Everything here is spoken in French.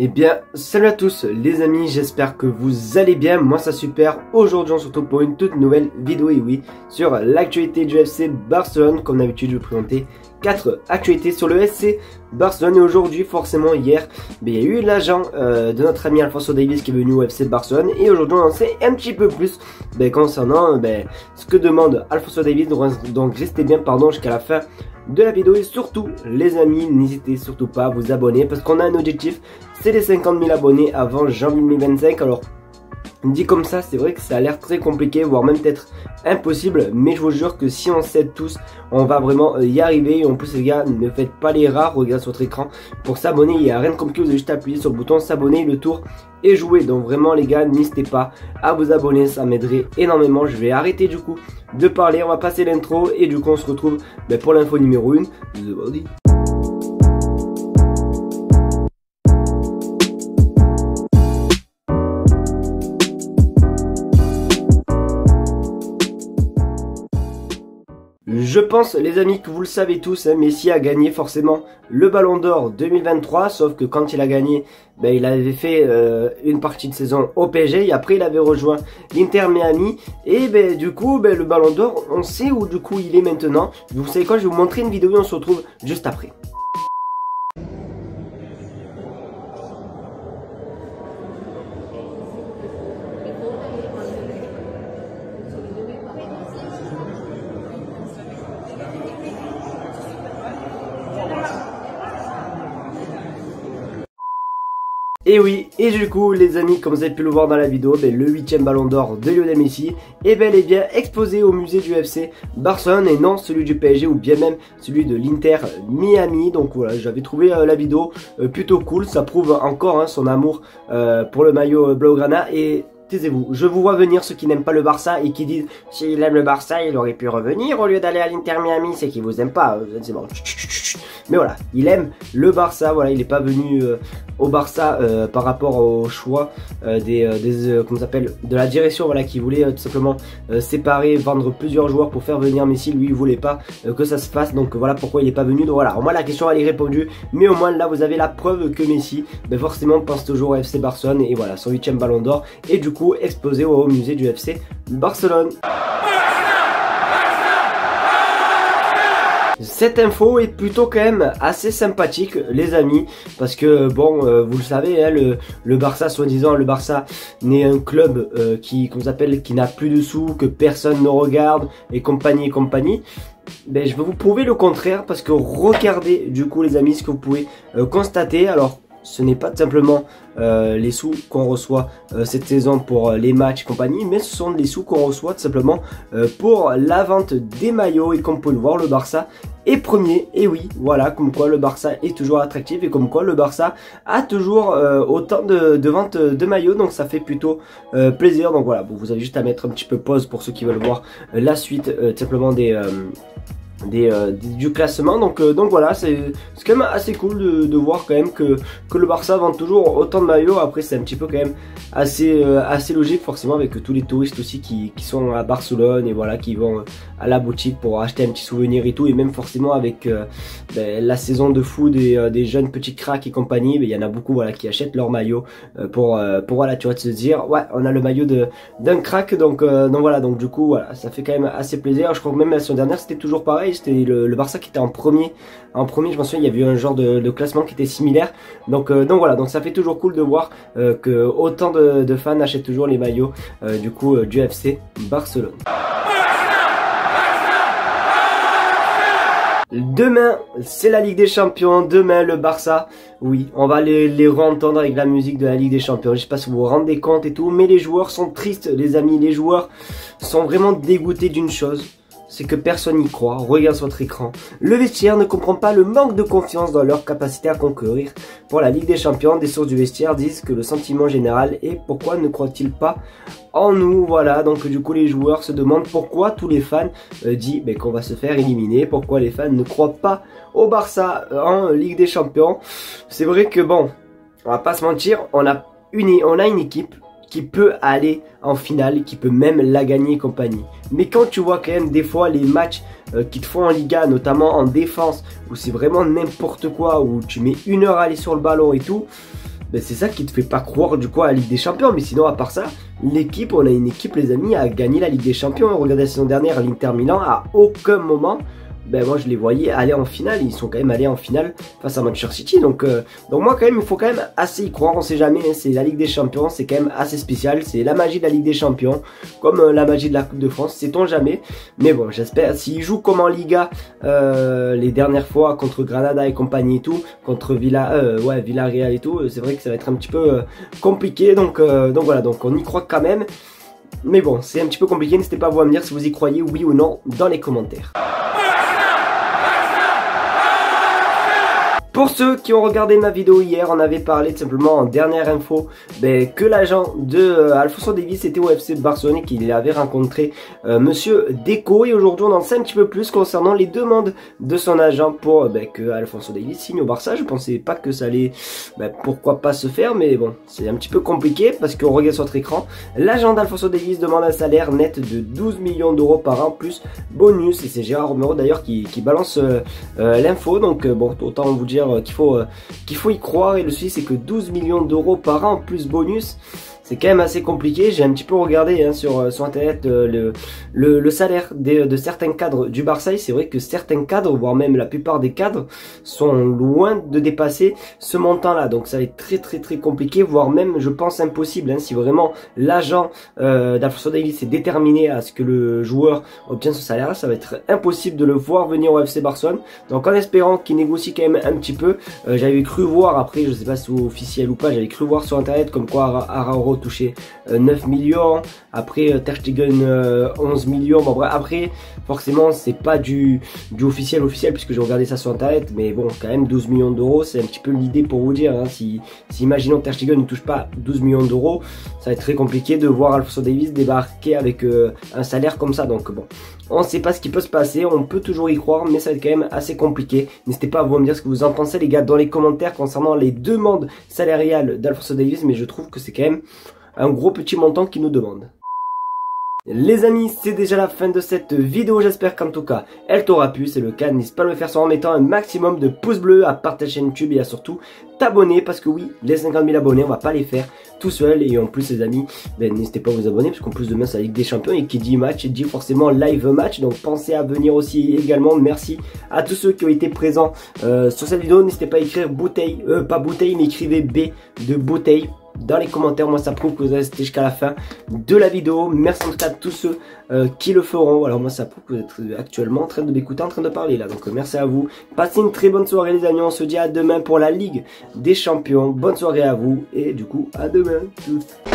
Eh bien, salut à tous les amis, j'espère que vous allez bien, moi ça super. Aujourd'hui on se retrouve pour une toute nouvelle vidéo, et oui, sur l'actualité du FC Barcelone. Comme d'habitude je vais vous présenter 4 actualités sur le FC Barcelone. Et aujourd'hui, forcément hier, il y a eu l'agent de notre ami Alphonso Davies qui est venu au FC Barcelone. Et aujourd'hui on en sait un petit peu plus concernant ce que demande Alphonso Davies. Donc restez bien jusqu'à la fin de la vidéo. Et surtout les amis, n'hésitez surtout pas à vous abonner parce qu'on a un objectif, c'est les 50 000 abonnés avant janvier 2025. Alors dit comme ça, c'est vrai que ça a l'air très compliqué, voire même peut-être impossible, mais je vous jure que si on s'aide tous, on va vraiment y arriver. Et en plus les gars, ne faites pas les rares, regardez sur votre écran, pour s'abonner, il n'y a rien de compliqué, vous avez juste appuyé sur le bouton s'abonner, le tour est joué. Donc vraiment les gars, n'hésitez pas à vous abonner, ça m'aiderait énormément. Je vais arrêter du coup de parler, on va passer l'intro et du coup on se retrouve pour l'info numéro 1. Je pense les amis que vous le savez tous, Messi a gagné forcément le Ballon d'Or 2023, sauf que quand il a gagné, il avait fait une partie de saison au PSG et après il avait rejoint l'Inter Miami. Et du coup le Ballon d'Or, on sait où du coup il est maintenant. Vous savez quoi, je vais vous montrer une vidéo et on se retrouve juste après. Et oui, et du coup les amis, comme vous avez pu le voir dans la vidéo, le 8e ballon d'or de Lionel Messi est bel et bien exposé au musée du FC Barcelone et non celui du PSG ou bien même celui de l'Inter Miami. Donc voilà, j'avais trouvé la vidéo plutôt cool, ça prouve encore son amour pour le maillot blaugrana. Et taisez-vous, je vous vois venir ceux qui n'aiment pas le Barça et qui disent s'il aime le Barça il aurait pu revenir au lieu d'aller à l'Inter Miami, c'est qu'il vous aime pas, c'est bon. Mais voilà, il aime le Barça, voilà, il n'est pas venu au Barça par rapport au choix comment s'appelle, de la direction, voilà, qui voulait tout simplement séparer, vendre plusieurs joueurs pour faire venir Messi. Lui il voulait pas que ça se fasse, donc voilà pourquoi il n'est pas venu. Donc voilà, au moins la question elle est répondue, mais au moins là vous avez la preuve que Messi forcément pense toujours au FC Barcelone et voilà son 8e ballon d'or et du coup exposé au musée du FC Barcelone. Cette info est plutôt quand même assez sympathique les amis, parce que bon vous le savez le Barça, soi-disant le Barça n'est un club qui n'a plus de sous, que personne ne regarde et compagnie et compagnie. Je vais vous prouver le contraire, parce que regardez du coup les amis ce que vous pouvez constater. Alors ce n'est pas simplement les sous qu'on reçoit cette saison pour les matchs et compagnie, mais ce sont les sous qu'on reçoit tout simplement pour la vente des maillots. Et comme vous pouvez le voir, le Barça est premier. Et oui, voilà, comme quoi le Barça est toujours attractif et comme quoi le Barça a toujours autant de ventes de maillots. Donc ça fait plutôt plaisir. Donc voilà, vous avez juste à mettre un petit peu pause pour ceux qui veulent voir la suite tout simplement du classement. Donc voilà, c'est quand même assez cool de voir quand même que le Barça vend toujours autant de maillots. Après c'est un petit peu quand même assez logique forcément, avec tous les touristes aussi qui sont à Barcelone et voilà, qui vont à la boutique pour acheter un petit souvenir et tout. Et même forcément avec la saison de foot des jeunes petits cracks et compagnie, il y en a beaucoup voilà qui achètent leur maillot pour voilà, tu vois, de se dire ouais, on a le maillot d'un crack. Donc voilà, donc du coup voilà, ça fait quand même assez plaisir. Je crois que même la saison dernière c'était toujours pareil, c'était le Barça qui était en premier, je m'en souviens, il y avait eu un genre de classement qui était similaire. Donc voilà, donc ça fait toujours cool de voir que autant de fans achètent toujours les maillots du coup du FC Barcelone. Demain, c'est la Ligue des Champions. Demain, le Barça, oui, on va les re-entendre avec la musique de la Ligue des Champions. Je sais pas si vous vous rendez compte et tout, mais les joueurs sont tristes, les amis. Les joueurs sont vraiment dégoûtés d'une chose, c'est que personne n'y croit. Regarde sur votre écran. Le vestiaire ne comprend pas le manque de confiance dans leur capacité à concourir pour la Ligue des Champions. Des sources du vestiaire disent que le sentiment général est: pourquoi ne croient-ils pas en nous? Voilà, donc du coup les joueurs se demandent pourquoi tous les fans disent qu'on va se faire éliminer. Pourquoi les fans ne croient pas au Barça en Ligue des Champions. C'est vrai que bon, on va pas se mentir, on a une équipe qui peut aller en finale, qui peut même la gagner et compagnie. Mais quand tu vois quand même des fois les matchs qui te font en Liga, notamment en défense, où c'est vraiment n'importe quoi, où tu mets 1 heure à aller sur le ballon et tout, ben, c'est ça qui te fait pas croire du coup à la Ligue des Champions. Mais sinon, à part ça, l'équipe, on a une équipe, les amis, à gagner la Ligue des Champions. Regardez la saison dernière, l'Inter Milan, à aucun moment, ben moi je les voyais aller en finale. Ils sont quand même allés en finale face à Manchester City. Donc moi quand même, il faut quand même assez y croire. On sait jamais, hein, c'est la Ligue des Champions, c'est quand même assez spécial. C'est la magie de la Ligue des Champions, comme la magie de la Coupe de France, sait-on jamais. Mais bon, j'espère, s'ils jouent comme en Liga les dernières fois contre Granada et compagnie et tout, contre Villarreal et tout, c'est vrai que ça va être un petit peu compliqué. Donc voilà, donc on y croit quand même. Mais bon, c'est un petit peu compliqué. N'hésitez pas à vous me dire si vous y croyez, oui ou non, dans les commentaires. Pour ceux qui ont regardé ma vidéo hier, on avait parlé tout simplement en dernière info que l'agent de Alphonso Davies était au FC de Barcelone et qu'il avait rencontré Monsieur Deco. Et aujourd'hui on en sait un petit peu plus concernant les demandes de son agent pour que Alphonso Davies signe au Barça. Je pensais pas que ça allait, pourquoi pas se faire, mais bon, c'est un petit peu compliqué parce qu'on regarde sur votre écran. L'agent d'Alphonso Davies demande un salaire net de 12 millions d'euros par an plus bonus. Et c'est Gérard Romero d'ailleurs qui balance l'info. Donc bon, autant vous dire qu'il faut y croire. Et le souci c'est que 12 millions d'euros par an plus bonus, c'est quand même assez compliqué. J'ai un petit peu regardé hein, sur internet le salaire de certains cadres du Barça. C'est vrai que certains cadres, voire même la plupart des cadres, sont loin de dépasser ce montant là. Donc ça va être très compliqué, voire même je pense impossible hein, si vraiment l'agent d'Alphonso Davies est déterminé à ce que le joueur obtienne ce salaire là. Ça va être impossible de le voir venir au FC Barcelone. Donc en espérant qu'il négocie quand même un petit peu, j'avais cru voir, après je sais pas si c'est officiel ou pas, j'avais cru voir sur internet comme quoi Araujo touché 9 millions, après Ter Stegen 11 millions, bon bref, après forcément c'est pas du officiel puisque j'ai regardé ça sur internet, mais bon quand même 12 millions d'euros c'est un petit peu l'idée pour vous dire, hein, si imaginons Ter Stegen ne touche pas 12 millions d'euros, ça va être très compliqué de voir Alphonso Davies débarquer avec un salaire comme ça. Donc bon, on ne sait pas ce qui peut se passer, on peut toujours y croire, mais ça va être quand même assez compliqué. N'hésitez pas à vous me dire ce que vous en pensez les gars dans les commentaires concernant les demandes salariales d'Alphonso Davies, mais je trouve que c'est quand même un gros petit montant qui nous demande. Les amis, c'est déjà la fin de cette vidéo, j'espère qu'en tout cas elle t'aura plu. C'est le cas, n'hésite pas à le faire en mettant un maximum de pouces bleus, à partager la chaîne YouTube et à surtout t'abonner, parce que oui, les 50 000 abonnés, on va pas les faire tout seul. Et en plus les amis, n'hésitez pas à vous abonner, parce qu'en plus demain c'est la Ligue des Champions et qui dit match dit forcément live match, donc pensez à venir aussi également. Merci à tous ceux qui ont été présents sur cette vidéo. N'hésitez pas à écrire bouteille, pas bouteille mais écrivez B de bouteille dans les commentaires, moi ça prouve que vous avez resté jusqu'à la fin de la vidéo. Merci en tout cas à tous ceux qui le feront. Alors moi ça prouve que vous êtes actuellement en train de m'écouter, en train de parler là. Donc merci à vous. Passez une très bonne soirée les amis. On se dit à demain pour la Ligue des Champions. Bonne soirée à vous et du coup à demain tous.